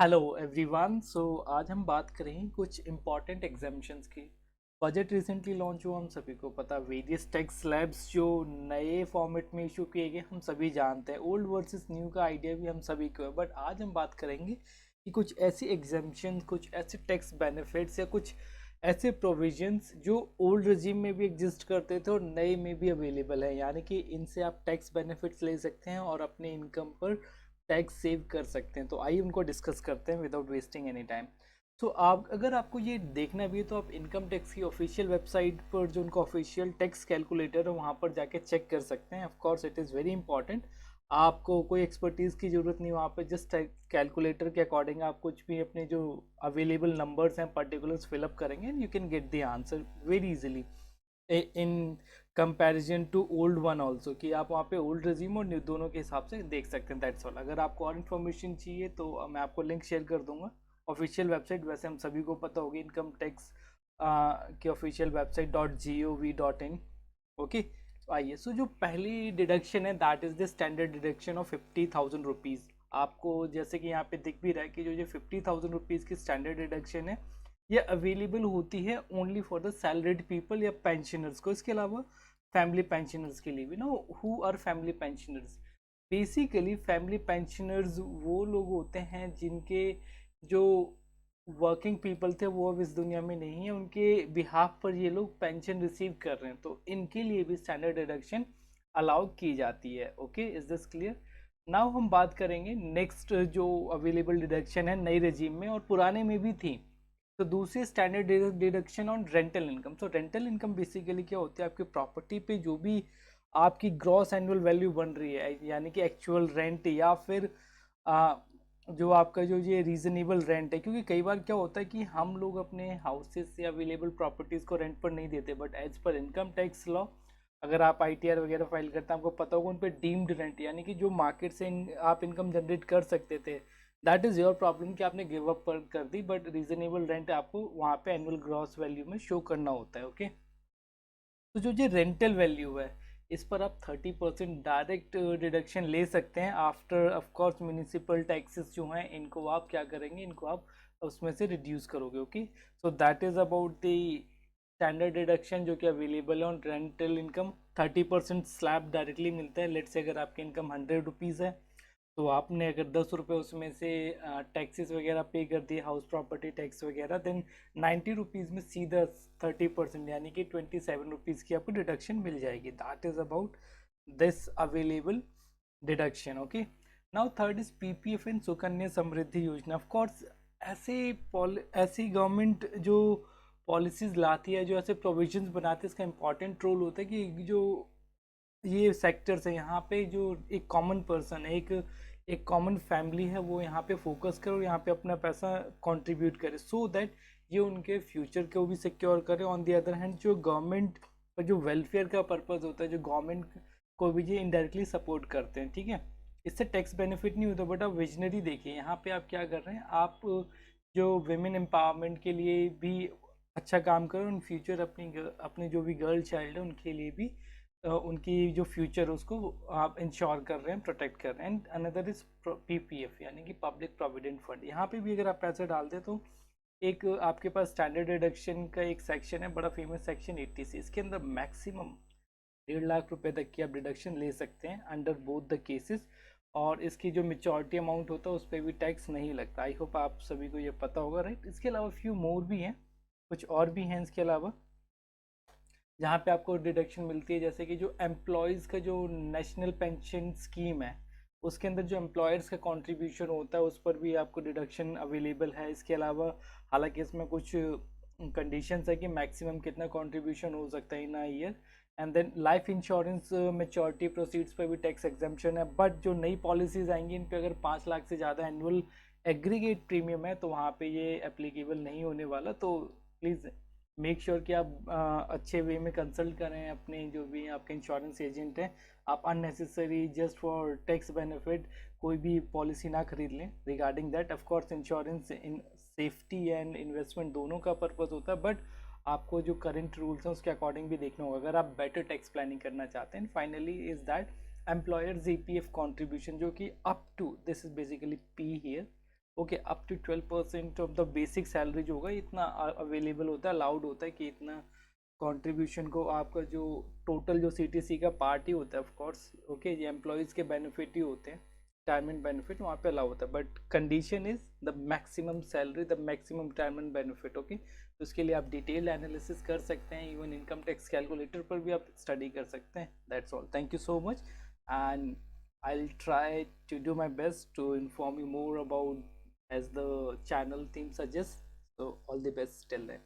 Hello everyone. आज हम बात करेंगे कुछ इम्पॉर्टेंट एग्जामिशंस की। बजट रिसेंटली लॉन्च हुआ, हम सभी को पता। वेरियस टैक्स स्लैब्स जो नए फॉर्मेट में इशू किए गए हम सभी जानते हैं। ओल्ड वर्सेस न्यू का आइडिया भी हम सभी को है, बट आज हम बात करेंगे कि कुछ ऐसी एग्जामिशन, कुछ ऐसे टैक्स बेनिफिट्स या कुछ ऐसे प्रोविजंस जो ओल्ड रजीम में भी एग्जिस्ट करते थे और नए में भी अवेलेबल है, यानी कि इनसे आप टैक्स बेनिफिट्स ले सकते हैं और अपने इनकम पर टैक्स सेव कर सकते हैं। तो आइए उनको डिस्कस करते हैं विदाउट वेस्टिंग एनी टाइम। तो आप, अगर आपको ये देखना भी है तो आप इनकम टैक्स की ऑफिशियल वेबसाइट पर जो उनका ऑफिशियल टैक्स कैलकुलेटर है वहाँ पर जाके चेक कर सकते हैं। Of course it is very important. आपको कोई एक्सपर्टीज़ की ज़रूरत नहीं, वहाँ पर जस्ट कैलकुलेटर के अकॉर्डिंग आप कुछ भी अपने जो अवेलेबल नंबर्स हैं पर्टिकुलर्स फिलअप करेंगे and you can get the answer very easily in comparison to old one also, कि आप वहाँ पे ओल्ड रजीम और न्यू दोनों के हिसाब से देख सकते हैं। That's all. अगर आपको और इन्फॉर्मेशन चाहिए तो मैं आपको लिंक शेयर कर दूंगा। ऑफिशियल वेबसाइट वैसे हम सभी को पता होगी, इनकम टैक्स की ऑफिशियल वेबसाइट .gov.in। ओके, तो आइए। जो पहली डिडक्शन है that is the standard deduction of 50,000 rupees. आपको जैसे कि यहाँ पे दिख भी रहा है कि जो 50,000 रुपीज़ की स्टैंडर्ड डिडक्शन है ये अवेलेबल होती है only for the salaried people या पेंशनर्स को। इसके अलावा फैमिली पेंशनर्स के लिए भी ना। Who are family pensioners? Basically family pensioners वो लोग होते हैं जिनके जो वर्किंग पीपल थे वो अब इस दुनिया में नहीं है, उनके बिहाफ पर ये लोग पेंशन रिसीव कर रहे हैं, तो इनके लिए भी स्टैंडर्ड डिडक्शन अलाउ की जाती है। Okay, is this clear? Now हम बात करेंगे नेक्स्ट जो अवेलेबल डिडक्शन है नई रजीम में और पुराने में भी थी। तो दूसरी standard deduction on rental income. तो रेंटल इनकम बेसिकली क्या होती है? आपकी प्रॉपर्टी पे जो भी आपकी ग्रॉस एनुअल वैल्यू बन रही है, यानी कि एक्चुअल रेंट या फिर आ, जो आपका जो ये रीजनेबल रेंट है। क्योंकि कई बार क्या होता है कि हम लोग अपने हाउसेस से अवेलेबल प्रॉपर्टीज़ को रेंट पर नहीं देते, but as per income tax law अगर आप आईटीआर वगैरह फाइल करते हैं आपको पता होगा उन पर डीम्ड रेंट, यानी कि जो मार्केट से आप इनकम जनरेट कर सकते थे, दैट इज़ योर प्रॉब्लम कि आपने गिव अप कर दी, बट रीजनेबल रेंट आपको वहाँ पे एनुअल ग्रॉस वैल्यू में शो करना होता है। ओके, तो जो ये रेंटल वैल्यू है इस पर आप 30% डायरेक्ट डिडक्शन ले सकते हैं after of course municipal taxes जो हैं इनको आप क्या करेंगे, इनको आप उसमें से रिड्यूस करोगे। Okay, so that is about the standard deduction जो कि अवेलेबल है on rental income. 30% slab directly मिलता है। लेट से अगर आपकी इनकम 100 रुपीज़ है तो आपने अगर 10 रुपये उसमें से टैक्सेस वगैरह पे कर दिए, हाउस प्रॉपर्टी टैक्स वगैरह, देन 90 रुपीज़ में सीधा 30% यानी कि 27 रुपीज़ की आपको डिडक्शन मिल जाएगी। That is about this available deduction. Okay, now third is PPF and Sukanya Samriddhi Yojana. Of course ऐसी गवर्नमेंट जो पॉलिसीज लाती है, जो ऐसे प्रोविजंस बनाती है, इसका इंपॉर्टेंट रोल होता है कि जो ये सेक्टर्स है यहाँ पे जो एक कॉमन पर्सन है, एक कॉमन फैमिली है, वो यहाँ पे फोकस करे और यहाँ पे अपना पैसा कंट्रीब्यूट करे, सो दैट ये उनके फ्यूचर को भी सिक्योर करे। ऑन दी अदर हैंड जो गवर्नमेंट का जो वेलफेयर का पर्पस होता है, जो गवर्नमेंट को भी ये इनडायरेक्टली सपोर्ट करते हैं। ठीक है, इससे टैक्स बेनिफिट नहीं होता, बट आप विजनरी देखिए यहाँ पे आप क्या कर रहे हैं। आप जो वेमेन एम्पावरमेंट के लिए भी अच्छा काम करें, इन फ्यूचर अपनी जो भी गर्ल चाइल्ड है उनके लिए भी उनकी जो फ्यूचर है उसको आप इंश्योर कर रहे हैं, प्रोटेक्ट कर रहे हैं। एंड अनदर इज पीपीएफ यानी कि पब्लिक प्रोविडेंट फंड। यहाँ पे भी अगर आप पैसे डालते हैं तो एक आपके पास स्टैंडर्ड डिडक्शन का एक सेक्शन है, बड़ा फेमस सेक्शन 80 से। इसके अंदर मैक्सिमम 1.5 लाख रुपए तक की आप डिडक्शन ले सकते हैं अंडर बोथ द केसेस, और इसकी जो मेचोरिटी अमाउंट होता है उस पर भी टैक्स नहीं लगता। आई होप आप सभी को ये पता होगा, राइट? इसके अलावा फ्यू मोर भी हैं, कुछ और भी हैं इसके अलावा जहाँ पे आपको डिडक्शन मिलती है। जैसे कि जो एम्प्लॉयज़ का जो नेशनल पेंशन स्कीम है उसके अंदर जो एम्प्लॉयर्स का कंट्रीब्यूशन होता है उस पर भी आपको डिडक्शन अवेलेबल है। इसके अलावा हालांकि इसमें कुछ कंडीशंस है कि मैक्सिमम कितना कंट्रीब्यूशन हो सकता है in a year. And then life insurance maturity proceeds पर भी टैक्स एग्जाम्पशन है, बट जो नई पॉलिसीज आएंगी इन पे अगर 5 लाख से ज़्यादा एनुअल एग्रीगेट प्रीमियम है तो वहाँ पे ये एप्लीकेबल नहीं होने वाला। तो प्लीज़ मेक श्योर कि आप अच्छे वे में कंसल्ट करें अपने जो भी आपके इंश्योरेंस एजेंट हैं। आप unnecessary just for tax benefit कोई भी पॉलिसी ना खरीद लें regarding that. Of course insurance in safety and investment दोनों का पर्पस होता है, बट आपको जो करंट रूल्स हैं उसके अकॉर्डिंग भी देखना होगा अगर आप बेटर टैक्स प्लानिंग करना चाहते हैं। Finally is that employer GPF contribution जो कि up to, this is basically P here, okay, up to 12% of the basic salary जो होगा इतना अवेलेबल होता है, अलाउड होता है कि इतना कंट्रीब्यूशन को आपका जो टोटल जो सीटीसी का पार्ट ही होता है, ऑफ कोर्स ओके, ये एम्प्लॉयज़ के बेनिफिट ही होते हैं, रिटायरमेंट बेनिफिट वहाँ पे अलाउ होता है, but condition is the maximum salary, the maximum retirement benefit. Okay, तो उसके लिए आप डिटेल एनालिसिस कर सकते हैं, इवन इनकम टैक्स कैलकुलेटर पर भी आप स्टडी कर सकते हैं। That's all, thank you so much, and I'll try to do my best to inform you more about as the channel theme suggests. So all the best till then.